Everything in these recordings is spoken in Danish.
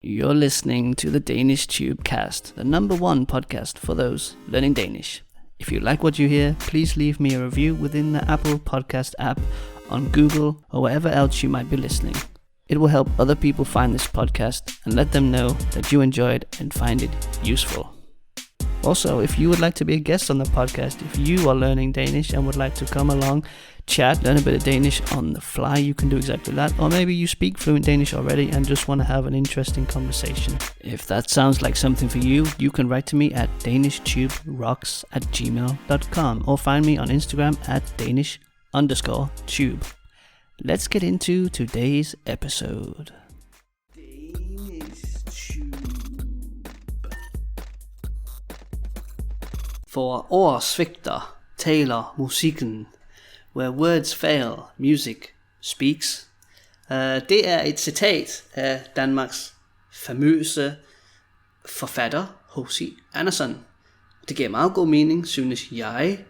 You're listening to the Danish Tubecast, the number one podcast for those learning Danish. If you like what you hear, please leave me a review within the Apple Podcast app, on Google, or wherever else you might be listening. It will help other people find this podcast and let them know that you enjoy it and find it useful. Also, if you would like to be a guest on the podcast, if you are learning Danish and would like to come along, chat, learn a bit of Danish on the fly, you can do exactly that. Or maybe you speak fluent Danish already and just want to have an interesting conversation. If that sounds like something for you, you can write to me at danishtube.rocks@gmail.com or find me on Instagram at danish_tube. Let's get into today's episode. For ord svigter, taler musikken. Where words fail, music speaks. Det er et citat af Danmarks famøse forfatter H.C. Andersen. Det giver meget god mening, synes jeg.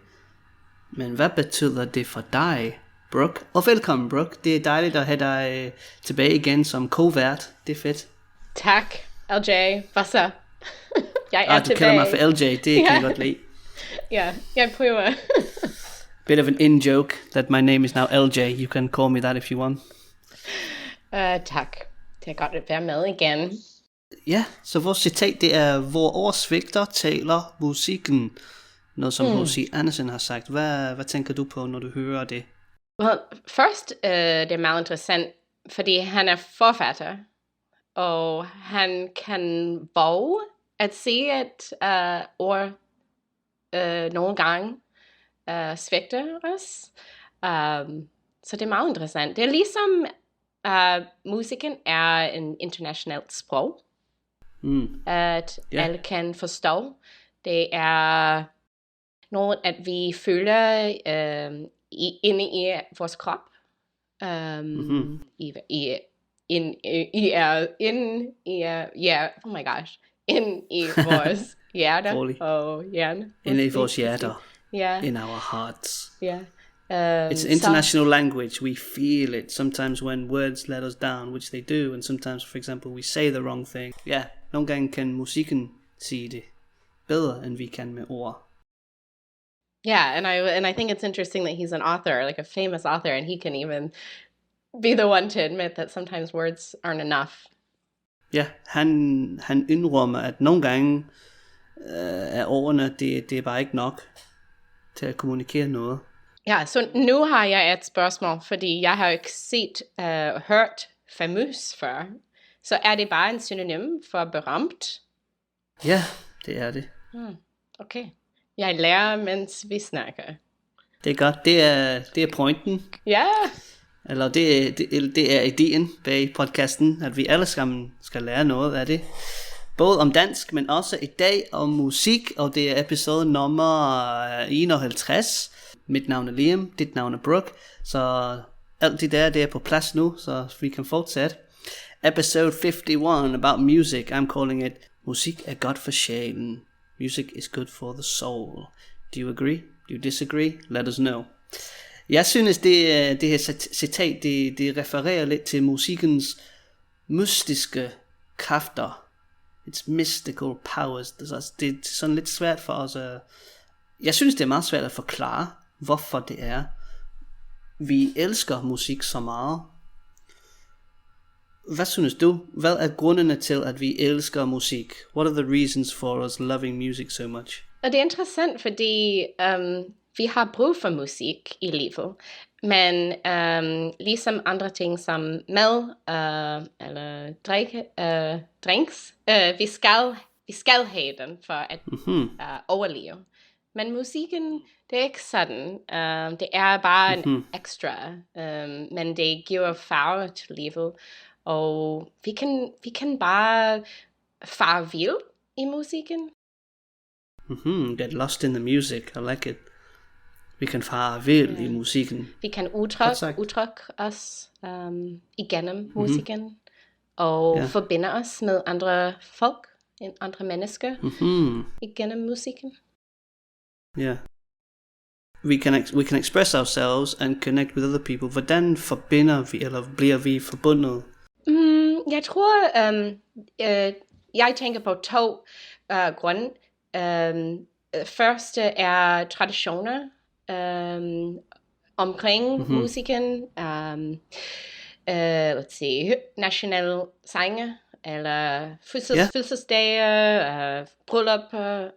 Men hvad betyder det for dig, Brooke? Og velkommen, Brooke. Det er dejligt at have dig tilbage igen som co-vært. Det er fedt. Tak, LJ. Hvad så? Jeg er du tilbage. kalder mig for LJ, det kan jeg godt lide. Ja, jeg prøver. Bit of an in-joke that my name is now LJ. You can call me that if you want. Tak. Det er godt at være med igen. Ja, så vores citat, det er, hvor ord svigter, taler musikken. Noget som H.C. Andersen har sagt. Hvad tænker du på, når du hører det? Well, først, det er meget interessant, fordi han er forfatter, og han kan våge at sige et ord nogle gange svigter os. Så det er meget interessant. Det er ligesom, musikken er en internationalt sprog, at alle kan forstå. Det er noget, at vi føler inde i vores krop. Oh my gosh. Inde i vores hjerter og hjerne. Inde i vores hjerter. Yeah. In our hearts. Yeah. It's an international language. We feel it sometimes when words let us down, which they do, and sometimes, for example, we say the wrong thing. Yeah, nogle gange kan musikken sige det bedre, end vi kan med ord. Yeah, and I think it's interesting that he's an author, like a famous author, and he can even be the one to admit that sometimes words aren't enough. Ja, han indrømmer, at nogle gange er ordene, det er bare ikke nok til at kommunikere noget. Ja, så nu har jeg et spørgsmål, fordi jeg har jo ikke set hørt famøs før. Så er det bare en synonym for berømt? Ja, det er det. Okay. Jeg lærer, mens vi snakker. Det er godt. Det er pointen. Ja. Eller det er ideen bag podcasten, at vi alle sammen skal lære noget af det. Både om dansk, men også i dag om musik, og det er episode nummer 51. Mit navn er Liam, dit navn er Brooke, så alt det der, det er på plads nu, så vi kan fortsætte. Episode 51 about music, I'm calling it, musik er godt for sjælen. Music is good for the soul. Do you agree? Do you disagree? Let us know. Jeg synes, det her citat, det refererer lidt til musikkens mystiske kræfter. It's mystical powers. Det er sådan lidt svært for os at... Jeg synes, det er meget svært at forklare, hvorfor det er, vi elsker musik så meget. Hvad synes du? Hvad er grundene til, at vi elsker musik? What are the reasons for us loving music so much? Og det er interessant, fordi vi har brug for musik i livet. Men ligesom andre ting som mad eller drinks, vi skal have den for at overleve. Men musikken, det er ikke sådan. Det er bare en ekstra, men det giver farve til livet. Og vi kan bare fare vild i musikken. Get lost in the music, I like it. Vi kan fare vild i musikken. Vi kan udtrykke os igennem musikken. Og forbinde os med andre folk, andre mennesker igennem musikken. Yeah. We can express ourselves and connect with other people. Hvordan forbinder vi, eller bliver vi forbundet? Jeg tror, jeg tænker på to grunde. Første er traditioner omkring musikken. Let's see, national sange, eller fødselsdage, bryllupper,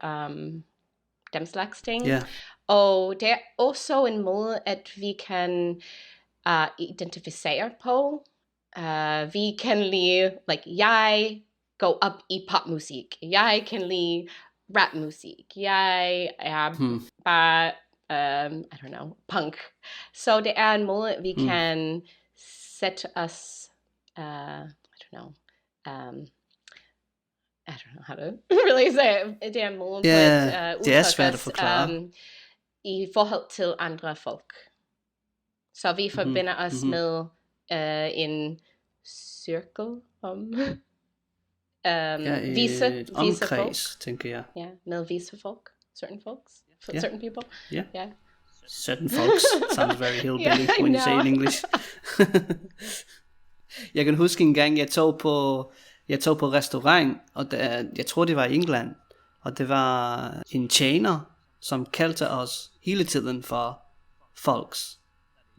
den slags ting. Ja. Og det er også en måde, at vi kan identificere på. Vi kan lide, jeg går op i popmusik. Jeg kan lide rapmusik. Jeg er bare, I don't know, punk. Så det er en måde, vi kan sætte os, I don't know how to really say it. Det er en måde på at det er svært at forklare. I forhold til andre folk. Så vi forbinder os med en cirkel om et omkreds, tænker jeg. Ja, med vise folk. Certain folks. Certain people. Yeah. Certain folks. Sounds very hillbilly when you say it in English. Jeg kan huske en gang, jeg tog på restaurant, og jeg tror det var i England, og det var en tjener, som kaldte os hele tiden for folks.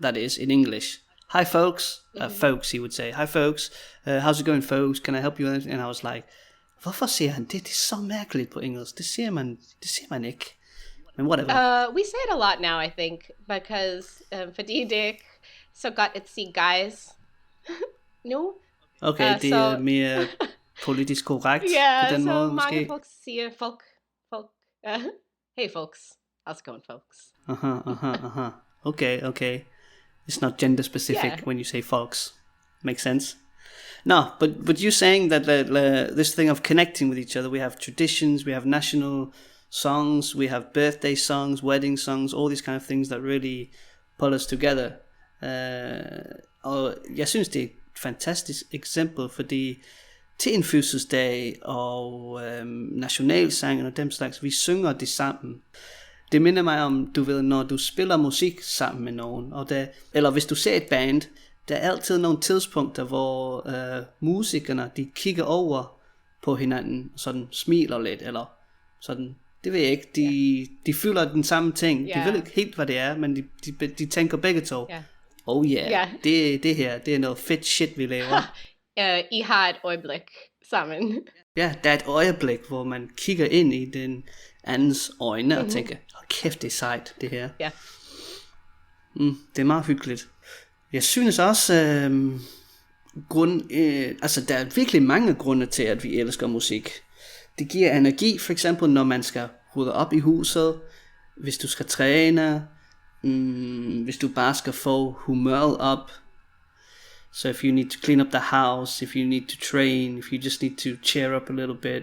That is in English. Hi folks. Folks, he would say. Hi folks. How's it going, folks? Can I help you? And I was like, hvorfor siger han det? Det er så mærkeligt på engelsk. Det siger man ikke. Men whatever. We say it a lot now, I think, because fordi det er ikke så godt at sige guys nu. Okay, det er mere politisk korrekt på den måde, måske. Mange folk siger folk. Hey folks. How's it going, folks? Okay. It's not gender specific when you say folks. Makes sense. No, but you're saying that this thing of connecting with each other, we have traditions, we have national songs, we have birthday songs, wedding songs, all these kind of things that really pull us together. Og jeg synes, det er et fantastisk eksempel, fordi til en fødselsdag og nationalsangen og dem slags, vi synger det sammen. Det minder mig om, du ved, når du spiller musik sammen med nogen, eller hvis du ser et band, der er altid nogle tidspunkter, hvor musikerne, de kigger over på hinanden, og sådan smiler lidt, eller sådan, det ved jeg ikke, de føler den samme ting, de ved ikke helt, hvad det er, men de tænker begge to, det her, det er noget fedt shit, vi laver. I har et øjeblik sammen. Ja, der er et øjeblik, hvor man kigger ind i den andens øjne og tænker, kæft, det er sejt, det her. Ja. Det er meget hyggeligt. Jeg synes også, der er virkelig mange grunde til, at vi elsker musik. Det giver energi, for eksempel, når man skal rydde op i huset, hvis du skal træne, hvis du bare skal få humøret op. So if you need to clean up the house, if you need to train, if you just need to cheer up a little bit.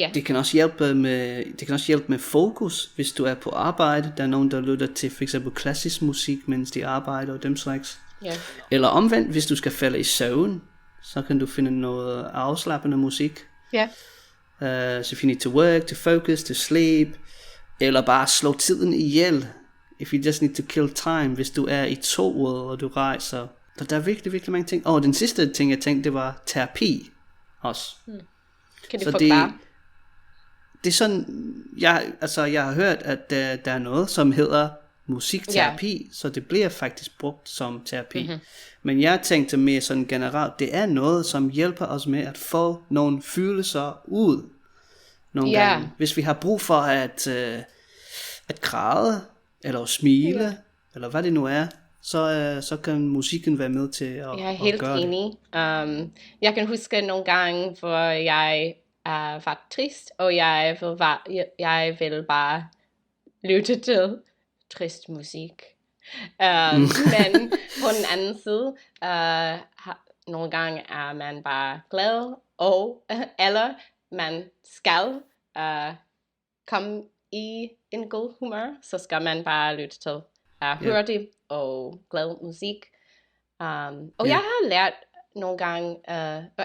Yeah. Det kan også hjælpe med fokus, hvis du er på arbejde. Der er nogen, der lytter til for eksempel klassisk musik, mens de arbejder og dem slags. Yeah. Eller omvendt, hvis du skal falde i søvn, så kan du finde noget afslappende musik. Yeah. So if you need to work, to focus, to sleep, eller bare slå tiden ihjel. If you just need to kill time, hvis du er i toget, og du rejser. Så der er virkelig, virkelig mange ting. Og den sidste ting, jeg tænkte, det var terapi også. Kan du forklare? Det er sådan, jeg har hørt, at der er noget, som hedder musikterapi, så det bliver faktisk brugt som terapi. Men jeg tænkte mere sådan generelt, det er noget, som hjælper os med at få nogle følelser ud nogle gange. Hvis vi har brug for at græde, eller smile, eller hvad det nu er, så kan musikken være med til at gøre det. Jeg er helt enig. Jeg kan huske nogle gange, hvor jeg var trist, og jeg vil bare lytte til trist musik. Men på den anden side, nogle gange er man bare glad, eller man skal komme i en god humør, så skal man bare lytte til hurtig og glad musik. Og jeg har lært nogle gange,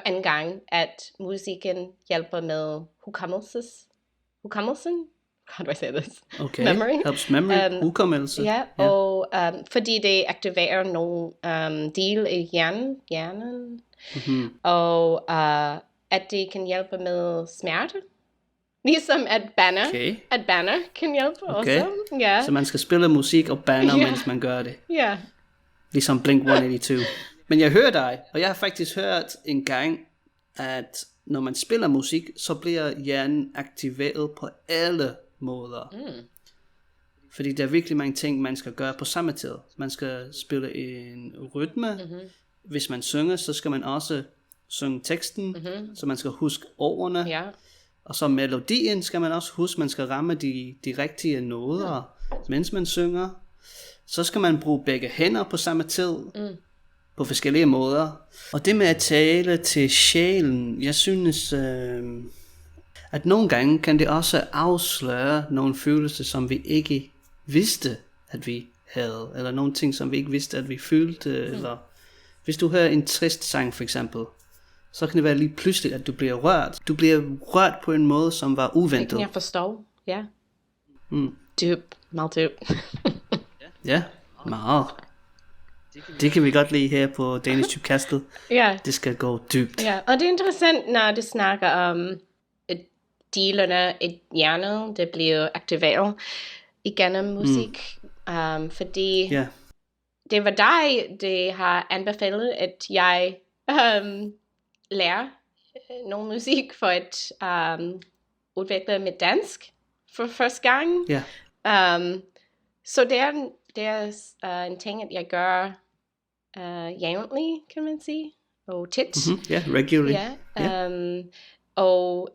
en gang, at musikken hjælper med hukommelsen. how do I say this? Okay, Memory. helps memory, hukommelse. Ja, og fordi det aktiverer nogle del i hjernen, og at det kan hjælpe med smerte. Ligesom at banner kan hjælpe også. Ja. Så man skal spille musik og banner, mens man gør det. Ja. Ligesom Blink-182. Men jeg hører dig, og jeg har faktisk hørt en gang, at når man spiller musik, så bliver hjernen aktiveret på alle måder. Fordi der er virkelig mange ting, man skal gøre på samme tid. Man skal spille en rytme. Hvis man synger, så skal man også synge teksten, så man skal huske ordene. Ja. Og så melodien skal man også huske. Man skal ramme de rigtige noder, mens man synger. Så skal man bruge begge hænder på samme tid, på forskellige måder. Og det med at tale til sjælen, jeg synes, at nogle gange kan det også afsløre nogle følelser, som vi ikke vidste, at vi havde. Eller nogle ting, som vi ikke vidste, at vi følte. Eller hvis du hører en trist sang for eksempel, så kan det være lige pludselig, at du bliver rørt. Du bliver rørt på en måde, som var uventet. Det kan jeg forstå, ja. Meget dyb. Ja, meget. Det kan vi godt lide her på Danish Tubkastet. Ja. Det skal gå dybt. Ja, og det er interessant, når du snakker om delerne i hjernen, det bliver aktiveret igennem musik. Fordi det var dig, der har anbefalet, at jeg lærer noget musik for at udvikle mit dansk for første gang. Så det er en ting, at jeg gør jævnligt, kan man sige, og tit. Regularly. Og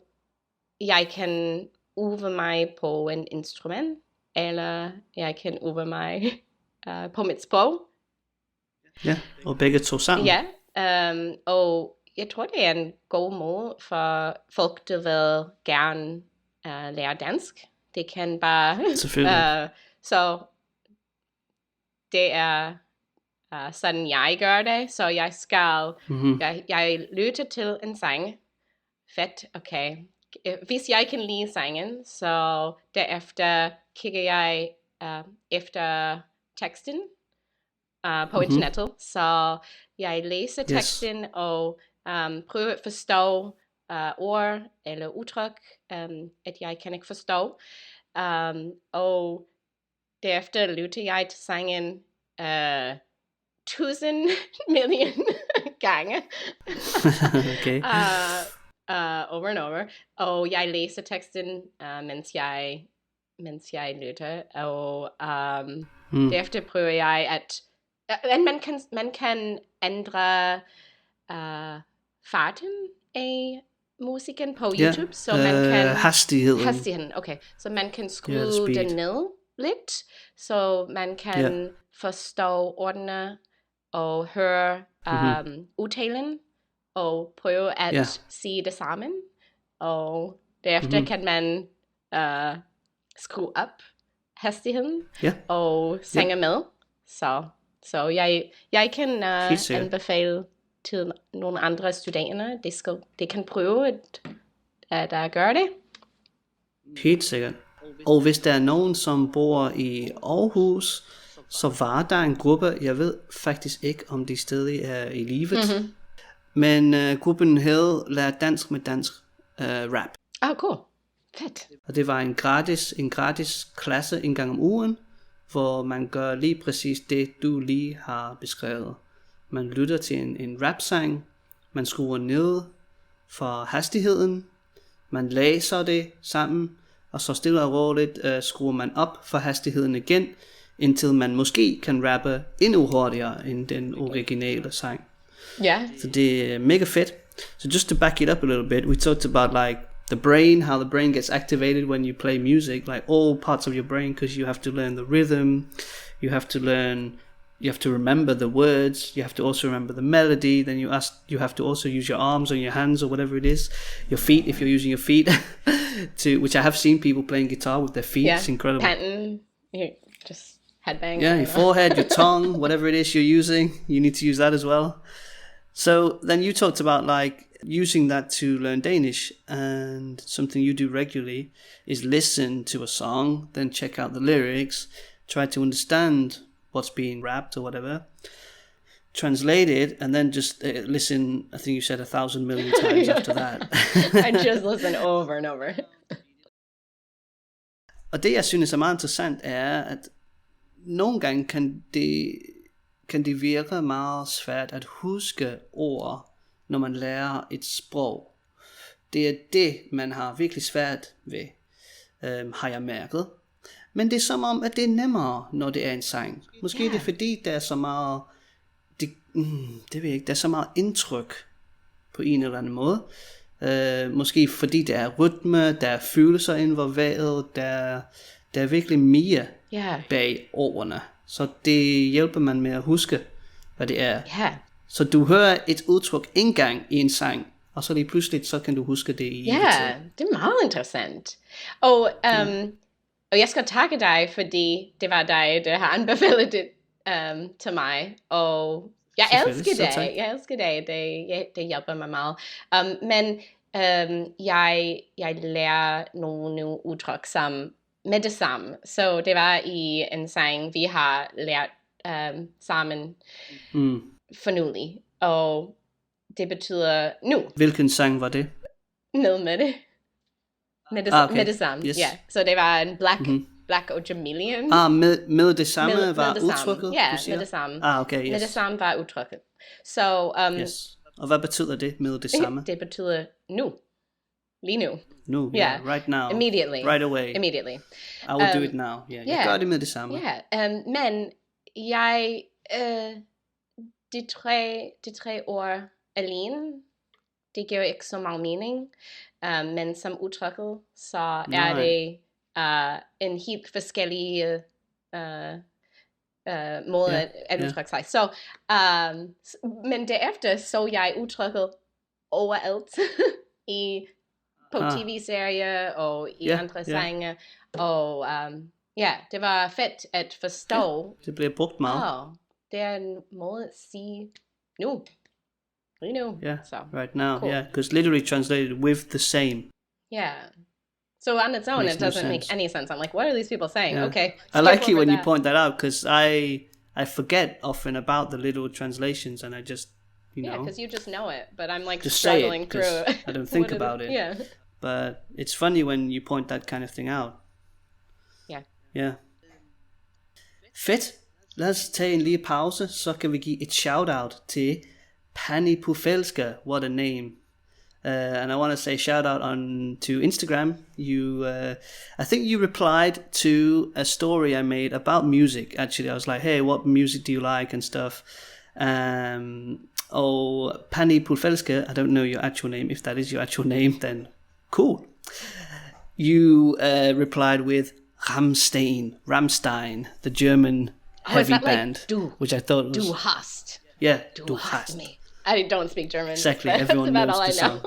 jeg kan øve mig på en instrument, eller jeg kan øve mig på mit sprog. Ja, og begge to sammen. Ja, og jeg tror, det er en god måde for folk, der vil gerne lære dansk. Det kan bare... Selvfølgelig. Så det er sådan, jeg gør det. Så jeg skal... Jeg lytter til en sang. Fedt, okay. Hvis jeg kan lide sangen, så derefter kigger jeg efter teksten på internettet. Så jeg læser teksten og prøver at forstå ord eller udtryk, at jeg kan ikke forstå. Og derefter lytter jeg til sangen 1000 million gange. Okay. Over and over. Og jeg læser teksten, mens jeg lytter. Og derefter prøver jeg at... Man kan ændre farten af musikken på YouTube. Så man kan... Hastigheden. Okay. Så man kan skrue den ned lidt, så man kan forstå ordene og høre udtalen og prøve at sige det sammen. Og derefter kan man skrue op hastigheden og synge med. Så jeg kan anbefale til nogle andre studerende, de kan prøve at gøre det. Helt sikkert. Og hvis der er nogen, som bor i Aarhus, så var der en gruppe, jeg ved faktisk ikke, om de stadig er i livet, men gruppen hed Lær dansk med dansk rap. Cool. Fedt. Og det var en gratis klasse en gang om ugen, hvor man gør lige præcis det, du lige har beskrevet. Man lytter til en rap-sang, man skruer ned for hastigheden, man læser det sammen, og så stille og roligt skruer man op for hastigheden igen, indtil man måske kan rappe endnu hurtigere end den originale sang. Så det er mega fedt. So just to back it up a little bit, we talked about like the brain, how the brain gets activated when you play music, like all parts of your brain, because you have to learn the rhythm, you have to remember the words, you have to also remember the melody, then you have to also use your arms or your hands or whatever it is, your feet if you're using your feet, which I have seen people playing guitar with their feet. It's incredible. Pattern, just headbang. Yeah, your forehead, your tongue, whatever it is you're using, you need to use that as well. So then you talked about like using that to learn Danish, and something you do regularly is listen to a song, then check out the lyrics, try to understand what's being rapped or whatever, translate it, and then just listen. I think you said 1,000 million times after that. I just listen over and over. Og det jeg synes er meget interessant er, at nogle gange kan det virke meget svært at huske ord, når man lærer et sprog. Det er det, man har virkelig svært ved, har jeg mærket. Men det er som om, at det er nemmere, når det er en sang. Måske det er fordi, der er så meget, det ved jeg ikke, der er så meget indtryk på en eller anden måde. Måske fordi der er rytme, der er følelser involveret, der er virkelig mere bag ordene. Så det hjælper man med at huske, hvad det er. Så du hører et udtryk en gang i en sang, og så lige pludselig, så kan du huske det i Ja, det er meget interessant. Og jeg skal takke dig, fordi det var dig, der har anbefalet det til mig. Og jeg elsker det. Det hjælper mig meget. Men jeg lærer nogle udtryk med det samme. Så det var i en sang, vi har lært sammen for nylig. Og det betyder nu. Hvilken sang var det? Med det. Med det samme. Yes. Ja. Så det var en Blak og Chameleon. Med det samme var udtrykket? Ja, med det samme. Okay, yes. Med det samme var udtrykket. Så, yes. Og hvad betyder det med det samme? Det betyder nu. Lige nu. Nu, right now. Immediately. Right away. Immediately. I will do it now. Jeg gør det med det samme. Men de tre ord alene, det giver ikke så meget mening. Men som udtrykket, så er det en helt forskellig måde at udtrykke sig. Så, men derefter så jeg udtrykket overalt på tv-serier og i andre sange. Og det var fedt at forstå. Det bliver brugt meget. Det er en måde at sige nu. Lige nu. Right now. Cool. Yeah, because literally translated with the same. Yeah. So on its own, it doesn't make any sense. I'm like, what are these people saying? Okay. I like it when you point that out, because I forget often about the little translations, and I just, because you just know it, but I'm like just struggling through it. I don't think about it. Yeah. But it's funny when you point that kind of thing out. Yeah. Fedt. Lad os tage en lille pause, så kan vi give et shout-out til Pani Pufelska. What a name. And I want to say shout out to Instagram. I think you replied to a story I made about music. Actually, I was like, hey, what music do you like and stuff. Pani Pufelska, I don't know your actual name. If that is your actual name, then cool. You replied with Rammstein, the German heavy band, which I thought was... Du hast. Yeah, du hast me. I don't speak German. Exactly, everyone knows the song.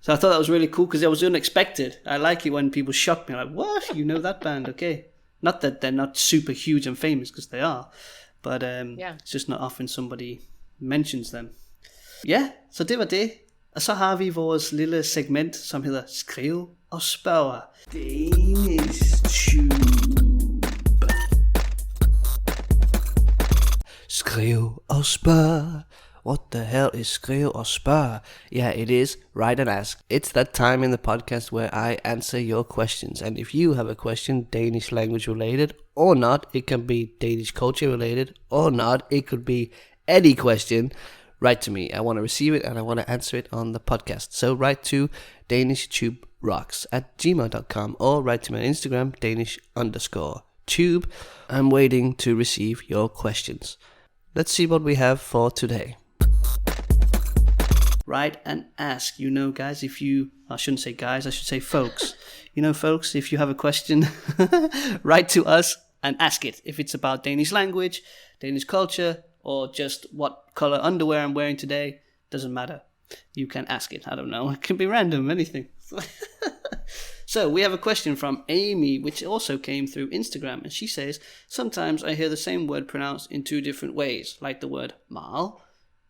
So I thought that was really cool because it was unexpected. I like it when people shock me, like, what? You know that band? Okay. Not that they're not super huge and famous, because they are. But it's just not often somebody mentions them. Ja, så det var det. Og så har vi vores lille segment, som hedder Skriv og Spørg. Danish Tube. Skriv og spørg. What the hell is skriv og spørg? Yeah, it is write and ask. It's that time in the podcast where I answer your questions. And if you have a question, Danish language related or not, it can be Danish culture related or not, it could be any question, write to me. I want to receive it and I want to answer it on the podcast. So write to danishtube@gmail.com or write to me on Instagram, Danish_tube. I'm waiting to receive your questions. Let's see what we have for today. Write and ask. Guys, I shouldn't say guys, I should say folks. Folks, if you have a question, write to us and ask it. If it's about Danish language, Danish culture, or just what color underwear I'm wearing today, doesn't matter. You can ask it. I don't know. It can be random, anything. So we have a question from Amy, which also came through Instagram, and she says, sometimes I hear the same word pronounced in two different ways, like the word mal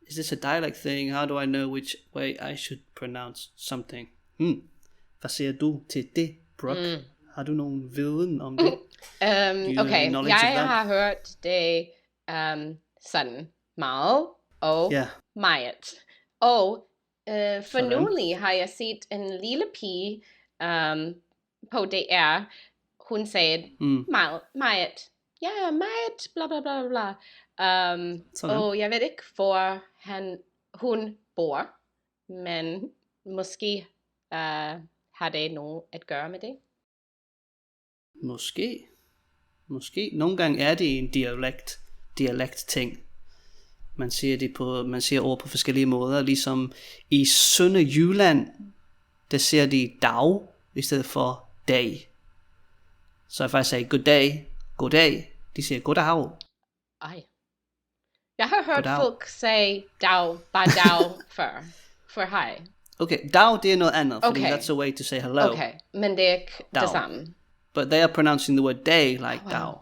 is this a dialect thing? How do I know which way I should pronounce something? Hvad siger du til det, Brooke? Har du nogen viden om det? Okay, jeg har hørt det sådan meget og meget. Og for nylig har jeg set en lille pige på DR. Hun sagde meget, meget. Ja, meget, bla bla bla bla. Og jeg ved ikke, hvor hun bor, men måske har det noget at gøre med det. Måske. Nogle gange er det en dialekt ting. Man siger ord på forskellige måder, ligesom i Sønderjylland, der siger de dag i stedet for dag. Så jeg faktisk sagde goddag, de siger goddag. Ej. Jeg har hørt folk sige dag, bare dag før, for hej. Okay, dag det er noget andet, fordi that's a way to say hello. Okay, men det er ikke det samme. But they are pronouncing the word day like dag.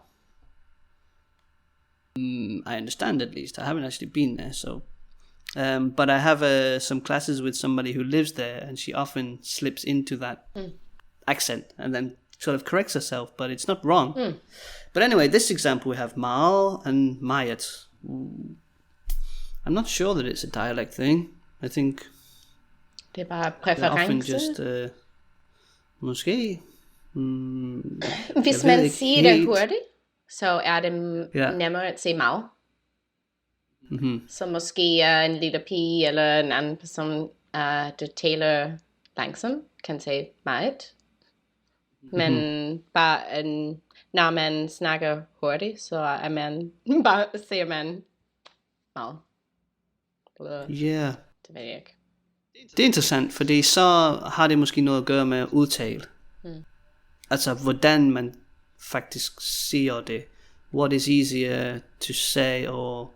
I understand at least. I haven't actually been there, so. But I have some classes with somebody who lives there, and she often slips into that accent and then sort of corrects herself, but it's not wrong. But anyway, this example we have mal and mayat. I'm not sure that it's a dialect thing. I think det er bare præference. Often just måske. Hvis man siger det hurtigt, så er det nemmere at sige mal. Så måske en lille pige eller en anden person, der taler langsomt, kan sige meget. Men bare når man snakker hurtigt, så er man bare siger man mal. Ja. Det ved jeg ikke. Det er interessant, fordi så har det måske noget at gøre med udtale. Altså hvordan man faktisk siger det. What is easier to say, or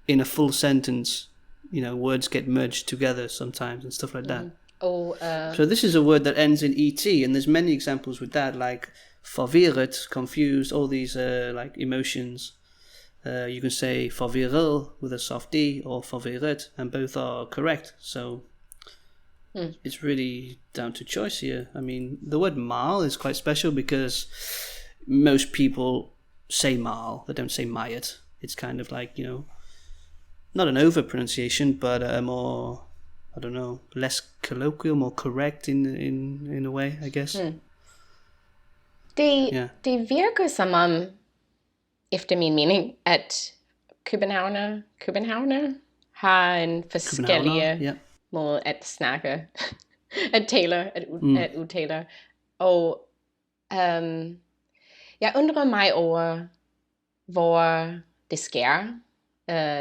in a full sentence, words get merged together sometimes and stuff like that. So this is a word that ends in et, and there's many examples with that, like forvirret, confused, all these like emotions. You can say forvirret with a soft D or forvirret, and both are correct. So it's really down to choice here. I mean, the word mal is quite special because most people say mal, they don't say mayat. It's kind of like, not an over pronunciation, but a more, I don't know, less colloquial, more correct in a way, I guess. Det virker som om, efter min mening, at københavner har en forskellige måde at snakke, at udtale. Og jeg undrer mig over, hvor det sker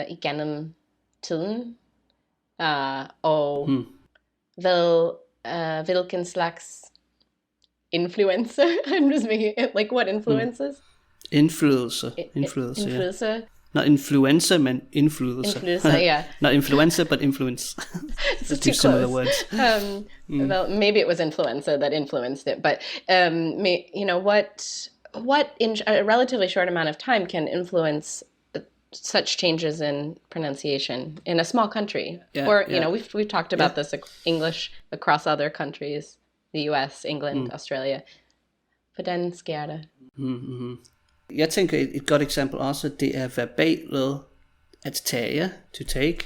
igennem tiden, og hvilken slags influencer, like what influences? Influencer, yeah. Not influencer, men influencer. Influencer, yeah. Not influencer, but influence. It's two similar words. Well, maybe it was influencer that influenced it, but what in a relatively short amount of time can influence such changes in pronunciation in a small country? We've talked about this English across other countries, the US, England, Australia. Hvordan sker det? Jeg tænker et godt eksempel også, det er verbalet at tage, to take,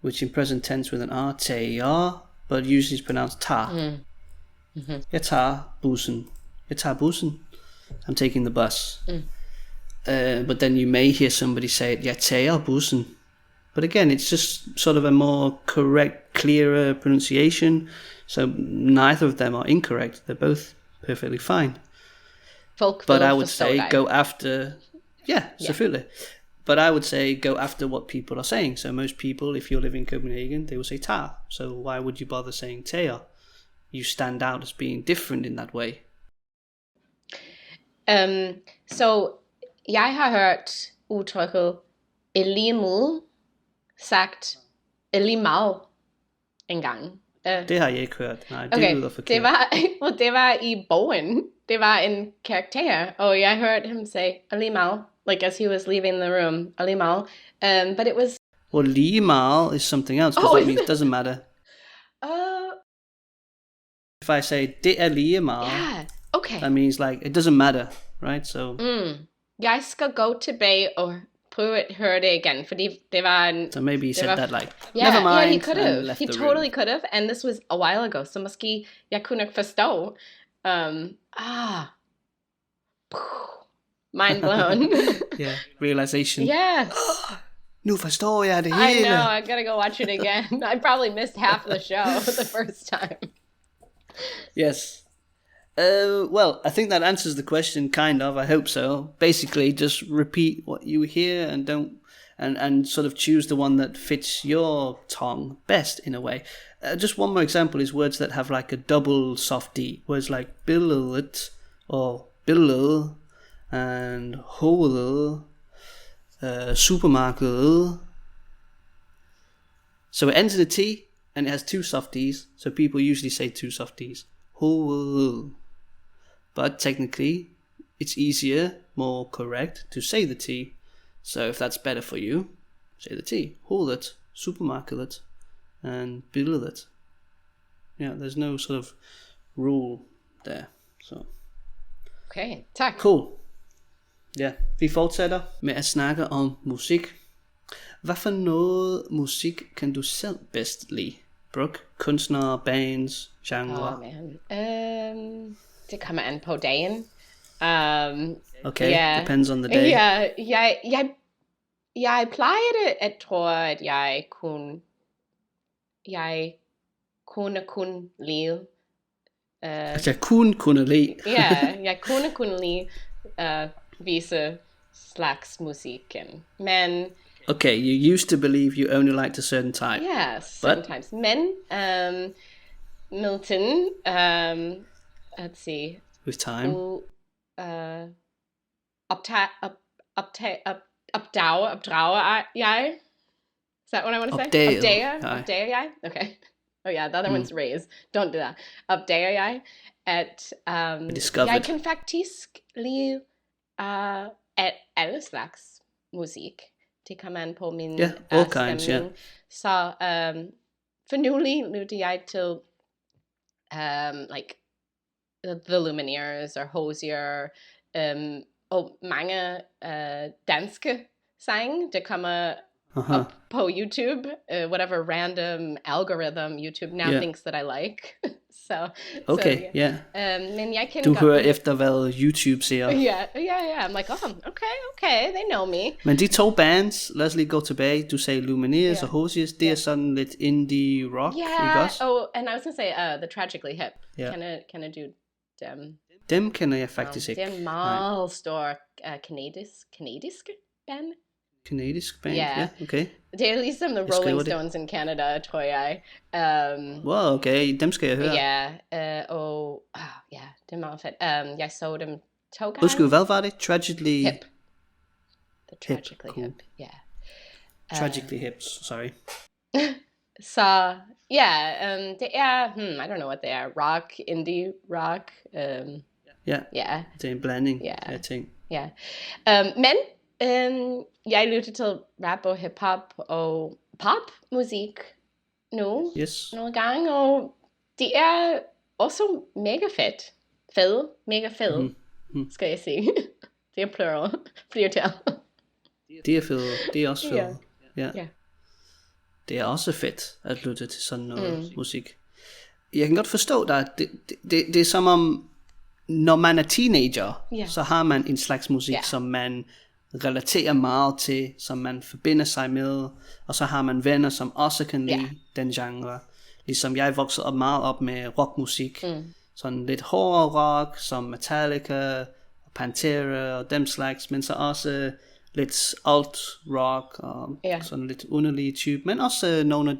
which in present tense with an R, tager, but usually it's pronounced tar. Jeg tager bussen. I'm taking the bus. But then you may hear somebody say, jeg tager bussen. But again, it's just sort of a more correct, clearer pronunciation. So neither of them are incorrect. They're both perfectly fine. But I would say go after, selvfølgelig. But I would say go after what people are saying. So most people, if you live in Copenhagen, they will say tar. So why would you bother saying tager? You stand out as being different in that way. Så jeg har hørt udtrykket lige måde sagt lige meget engang. Det har jeg ikke hørt. Nej, det lyder forkert. Det var i bogen. Det var en karakter, og jeg hørte ham sige lige meget, like as he was leaving the room, lige meget. But it was Well, lige meget is something else, because that means it doesn't matter. If I say, det er lige meget, yeah, okay. that means like, it doesn't matter, right? So, Jeg skal gå tilbage og prøve at høre det igen, fordi det var en... So maybe he said that like, yeah, never mind, yeah, he could and have. left He the totally room. could have, and this was a while ago, så måske jeg kunne ikke forstå. Mind blown. Yeah, realization. Yeah. Nu forstår jeg det I hele. know, I gotta go watch it again. I probably missed half the show the first time. Yes. Well, I think that answers the question, kind of. I hope so. Basically, just repeat what you hear and don't, and sort of choose the one that fits your tongue best in a way. Just one more example is words that have like a double soft D. Words like billet or billet and hole, supermarket. So it ends in a T and it has two soft Ds. So people usually say two soft Ds. Hole. But technically, it's easier, more correct to say the T. So if that's better for you, say the T. Hullet, supermarket, and billet. Yeah, there's no sort of rule there. So. Okay, tak. Cool. Ja, vi fortsætter med at snakke om musik. Hvad for noget musik kan du selv bedst lide? Brooke, kunstnere, bands, genre? Man. Det kommer an på dagen. Okay, yeah. Depends on the day. Jeg plejede at tro, at jeg kunne lide. At jeg kunne lide. Ja, jeg kunne lide visse slags musikken. Men okay, you used to believe you only liked a certain type. Yes, sometimes. Men Milton, let's see. With time. Opdrager jeg? Is that what I want to say? Opdager jeg? Okay. Oh yeah, the other one's raise. Don't do that. Opdager jeg at jeg kan faktisk lide at alle slags musik. Det kommer an på min all kinds, yeah. Så for nylig lyttede jeg til like The Lumineers og Hosier og mange danske sange, der kommer up på YouTube, whatever random algorithm YouTube now thinks that I like. Okay, so, yeah. Men jeg kan du hører efter, hvad YouTube siger. Yeah. I'm like, okay, they know me. Men de to bands, lad os lige gå tilbage. Du sagde Lumineers og Hosiers, det er sådan lidt indie rock, ikke også? Oh, and I was going to say The Tragically Hip. Yeah. Can I do dem? Dem kender jeg faktisk ikke. Det er en meget stor kanadisk band. Kanadisk band, ja, okay. Det er ligesom The Rolling Stones in Canada, tror jeg. Wow, okay, dem skal jeg høre. Ja, det er meget fedt. Jeg så dem 2 gange. Undskyld, hvad var det? Tragically Hip. The Tragically cool. Hip, yeah. Tragically Hips, sorry. Så, det er, I don't know what they are, rock, indie rock. Ja, det er en blanding af ting. Ja, men jeg lytter til rap og hip-hop og popmusik nu, nogle gange, og det er også mega fedt. Mega fed, skal jeg sige. Det er plural, flertal. Det er fedt, det er også fedt. Ja. Det er også fedt at lytte til sådan noget musik. Jeg kan godt forstå dig. Det er som om, når man er teenager, så har man en slags musik, som man relaterer meget til, som man forbinder sig med, og så har man venner, som også kan lide den genre. Ligesom jeg voksede meget op med rockmusik, sådan lidt hårdere rock, som Metallica, og Pantera, og dem slags, men så også lidt alt rock, og sådan lidt underlige type, men også nogle af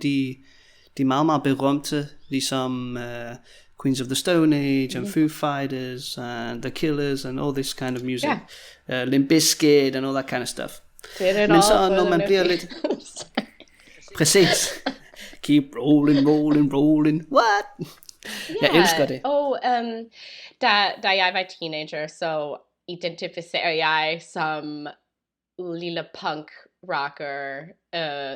de meget, meget berømte, ligesom Queens of the Stone Age, and Foo Fighters, and The Killers, and all this kind of music. Limp Bizkit, and all that kind of stuff. Men så når man bliver lidt... Præcis. Keep rolling. What? Jeg elsker det. Da jeg var teenager, så identificerer jeg som lille punk rocker.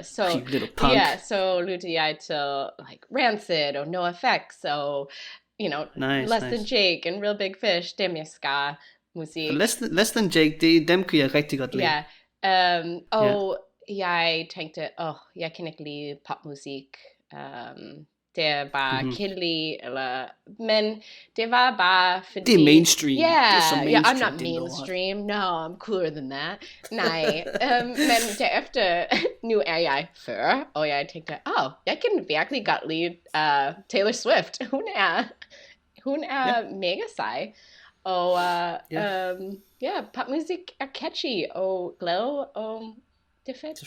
So little punk. yeah, så lytter jeg til like Rancid og NoFX og Nice, Less Than Jake and Real Big Fish. Det er mere ska musik. Less Than Jake, dem kan jeg rigtig godt lide. Og jeg tænkte, jeg kan ikke lide popmusik. Det er bare kedeligt, men det var bare fordi... Det er mainstream. Yeah, det er så mainstream, I'm not mainstream. No, I'm cooler than that. Nej, men derefter, nu er jeg 40, og jeg tænkte, jeg kan virkelig godt lide Taylor Swift. Hun er mega sej. Og popmusik er catchy og glad, og det er fedt.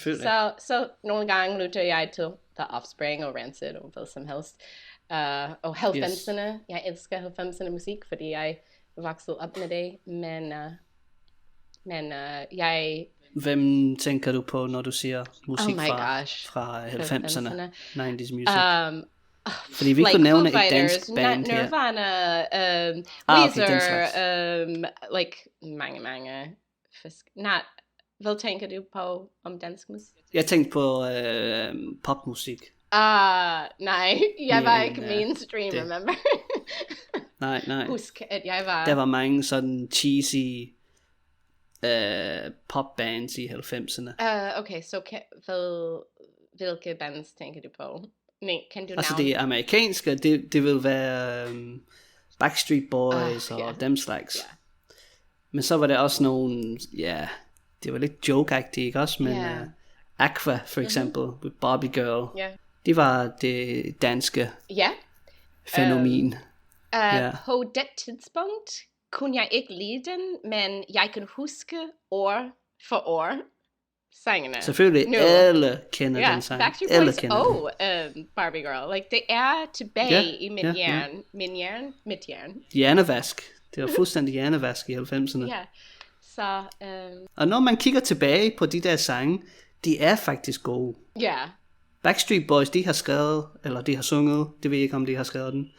Så nogle gange lytter jeg til The Offspring og Rancid og hvad som helst. Og 90'erne. Jeg elsker 90'erne musik, fordi jeg voksede op med det. Men jeg... Hvem tænker du på, når du siger musik fra 90'erne? 90's music? Fordi vi kunne nævne et dansk band her. Nirvana, Weezer, mange fisk. Hvad tænker du på om dansk musik? Jeg tænkte på popmusik. Nej, jeg var ikke mainstream, remember? nej. Husk, at jeg var... Der var mange sådan cheesy popbands i 90'erne. Okay, så hvilke bands tænker du på? Nej, kan du altså det er amerikanske, det vil være Backstreet Boys og dem slags. Men så var der også nogle, det var lidt joke-agtigt, ikke også? Men Aqua for eksempel, with Barbie Girl, det var det danske fænomen. På det tidspunkt kunne jeg ikke lide den, men jeg kan huske år for år sangene. Selvfølgelig, alle kender den sang. Backstreet Boys Barbie Girl. Like, det er tilbage i mit hjerne. Hjernevask. Det var fuldstændig hjernevask i 90'erne. Så, og når man kigger tilbage på de der sange, de er faktisk gode. Backstreet Boys, de har skrevet, eller de har sunget, det ved jeg ikke, om de har skrevet den,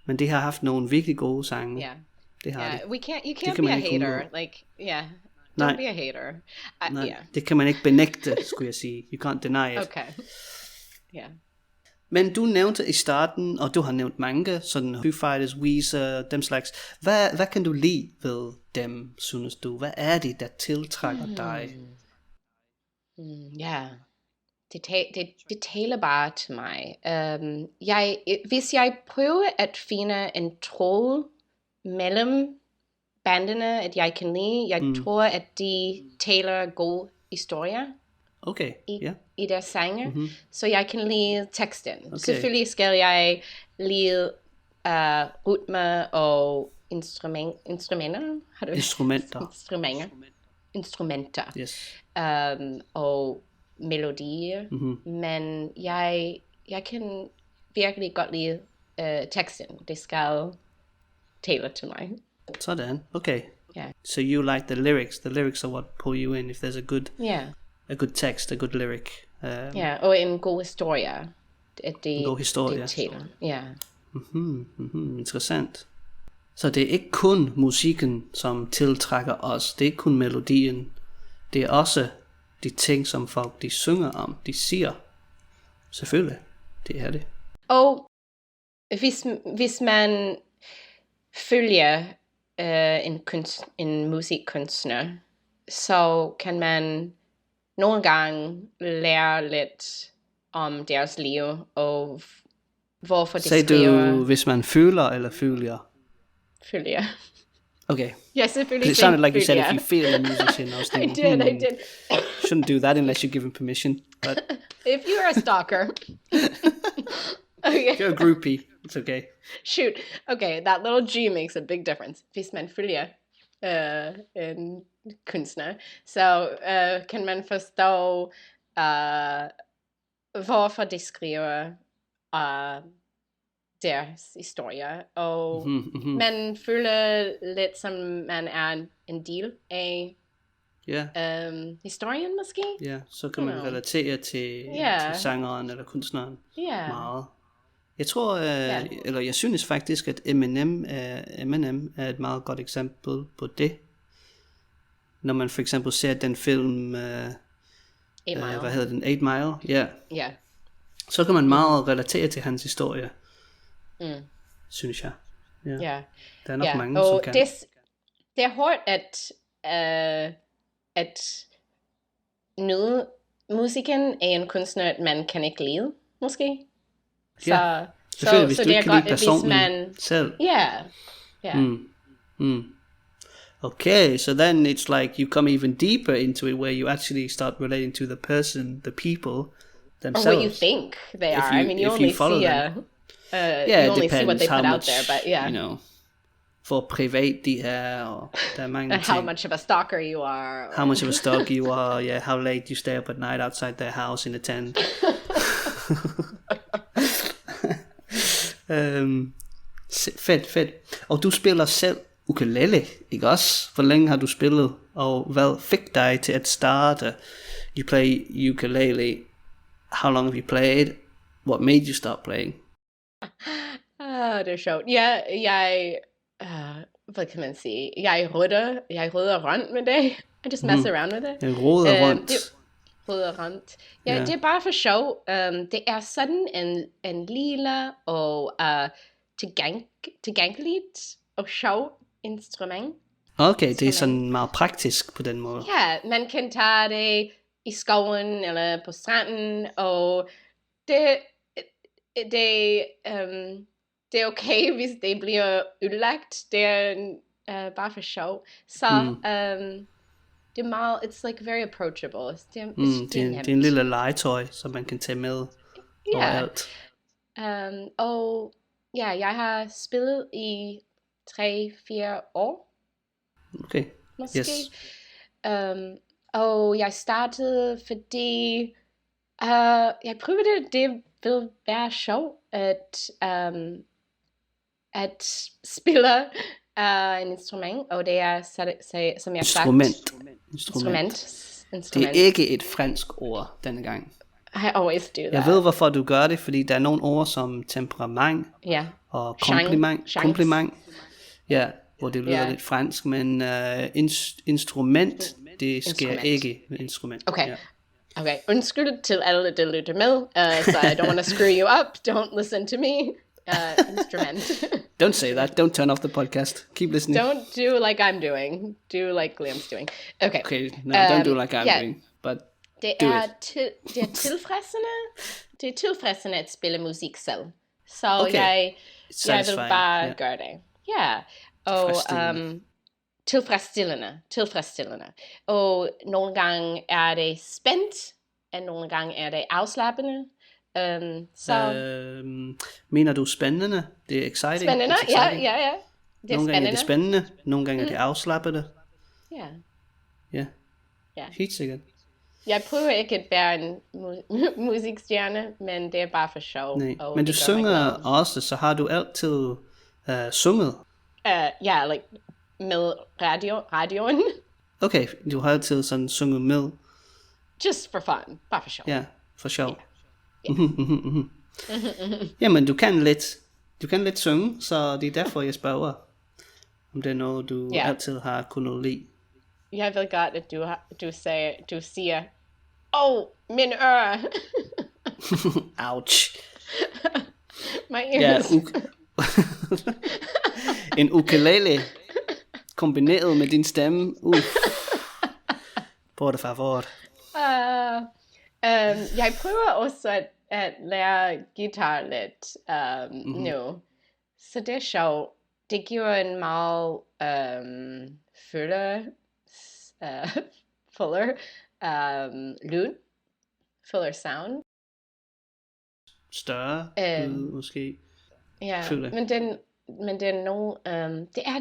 men de har haft nogle virkelig gode sange. Det har de. You can't be a hater. Like, don't be a hater. Det kan man ikke benægte, skulle jeg sige. You can't deny it. Okay. Men du nævnte i starten, og du har nævnt mange, sådan Foo Fighters, Weezer, dem slags. Hvad kan du lide ved dem, synes du? Hvad er det, der tiltrækker dig? Det taler bare til mig. Hvis jeg prøver at finde en tråd mellem bandene, at jeg kan lide, jeg tror, at de taler gode historier. Okay, i deres sange, så jeg kan lide teksten. Selvfølgelig skal jeg lide rytme og instrumenter. Yes. Og melodier. Men jeg kan virkelig godt lide teksten. Det skal tale til mig. Sådan, okay. So you like the lyrics. The lyrics are what pull you in if there's a good text, a good lyric. Og en god historie. En god historie. Det taler. Interessant. Så det er ikke kun musikken, som tiltrækker os. Det er ikke kun melodien. Det er også de ting, som folk de synger om, de siger. Selvfølgelig, det er det. Og hvis man følger en musikkunstner, så kan man nogle gange lære lidt om deres liv, og hvorfor de skriver. Sagde du, hvis man føler eller følger? Følger. Okay. Yeah, selvfølgelig. It sounded like you said if you feel a musician. I was thinking, I did. Shouldn't do that unless you give him permission. But if you're a stalker. Okay. If you're a groupie, it's okay. Shoot. Okay, that little G makes a big difference. Hvis man følger en kunstner, så kan man forstå, hvorfor de skriver deres historie, og man føler lidt som man er en del af historien måske. Ja, så kan man relatere til sangeren eller kunstneren meget. Jeg tror, eller jeg synes faktisk, at Eminem er et meget godt eksempel på det. Når man for eksempel ser den film 8 Mile. Hvad hedder den? 8 Mile, ja. Ja. Så kan man meget relatere til hans historie, synes jeg. Ja. Der er nok mange, og som kan. Det er hårdt at nyde musikken af en kunstner, man kan ikke lide, måske. Ja, selvfølgelig, hvis du ikke kan lide personen selv. Ja. Okay, so then it's like you come even deeper into it, where you actually start relating to the person, the people themselves. Or what you think they are. You only see you only see what they put out there, but yeah. You know, for privat de er, og der er mange ting. How much of a stalker you are. How much of a stalker you are, yeah, how late you stay up at night outside their house in a tent. Fedt. Og du spiller selv ukulele, ikke også? Hvor længe har du spillet, og hvad fik dig til at starte? You play ukulele. How long have you played? What made you start playing? Det er sjovt. Ja, hvad kan man sige? Jeg rødder rundt med det. I just mess around with it. Jeg roder rundt. Rødder rundt. Ja, det er bare for sjov. Det er sådan en lille og tilgængeligt og sjov instrument. Okay, det er sådan meget praktisk på den måde. Ja, man kan tage det i skoven eller på stranden, og det er okay, hvis det bliver ødelagt. Det er bare for sjov. Så det er meget, it's like very approachable. Det er en lille legetøj, som man kan tage med overalt. Og ja, jeg har spillet i 3-4 år. Okay, måske. Yes. Og jeg startede, fordi jeg prøvede det ville være sjov at spille en instrument, og det er, som jeg har sagt... Instrument. Det er ikke et fransk ord denne gang. I always do that. Jeg ved, hvorfor du gør det, fordi der er nogle ord som temperament og kompliment. Ja, hvor det lyder lidt fransk, men instrument, det sker ikke med instrument. Okay. Okay, undskyld til alle, der lytter med, so I don't want to screw you up, don't listen to me. Instrument. Don't say that, don't turn off the podcast, keep listening. Don't do like I'm doing, do like Liam's doing. Okay, no, don't do like I'm doing, but det er tilfredsende at spille musik selv. Så jeg vil bare gøre det. Ja, og tilfredsstillende. Og nogle gange er det spændt, og nogle gange er det afslappende. Mener du spændende? Det er exciting? Spændende, ja. Det er nogle gange er det spændende, nogle gange er det afslappende. Ja. Helt sikkert. Jeg prøver ikke at være en musikstjerne, men det er bare for sjov. Men du synger også, så har du altid sunget? Like med radioen. Okay, du har altid sådan sunget med? Just for fun, bare for sjov. Ja, for sjov. Jamen, du kan lidt synge, så det er derfor, jeg spørger, om det er noget, du altid har kunnet lide. Jeg ved godt, at du siger, min øre. Ouch. My ears. En ukulele kombineret med din stemme. Por favor. Jeg prøver også at lære guitar lidt nu. Så det er sjovt. Det giver en meget fuller lyd. Fuller sound. Større lyd måske. Ja, men det er det er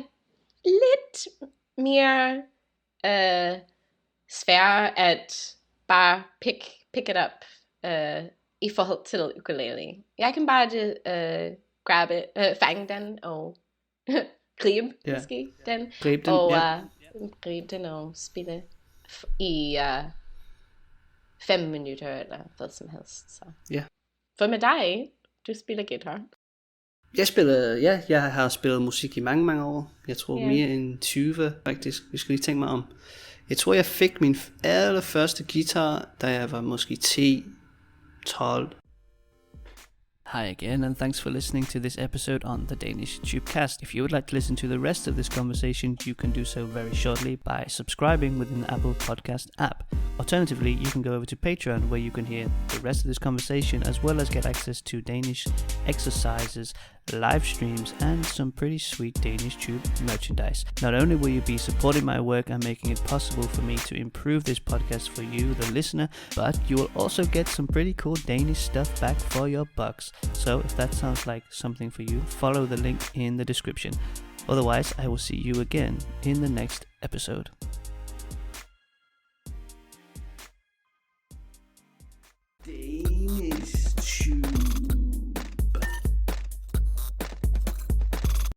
lidt mere sværere at bare pick it up i forhold til ukulele. Jeg kan bare fange den og gribe måske den. Gribe den, og gribe den og spille i 5 minutter eller hvad som helst. Så. Ja. For med dig, du spiller guitar. Jeg har spillet musik i mange år. Jeg tror mere end 20 faktisk. Vi skal lige tænke mig om. Jeg tror, jeg fik min allerførste guitar, da jeg var måske 10-12. Hi again, and thanks for listening to this episode on the Danish Tubecast. If you would like to listen to the rest of this conversation, you can do so very shortly by subscribing within the Apple Podcast app. Alternatively, you can go over to Patreon, where you can hear the rest of this conversation, as well as get access to Danish exercises, live streams, and some pretty sweet Danish Tube merchandise. Not only will you be supporting my work and making it possible for me to improve this podcast for you, the listener, but you will also get some pretty cool Danish stuff back for your bucks. So if that sounds like something for you, follow the link in the description. Otherwise, I will see you again in the next episode.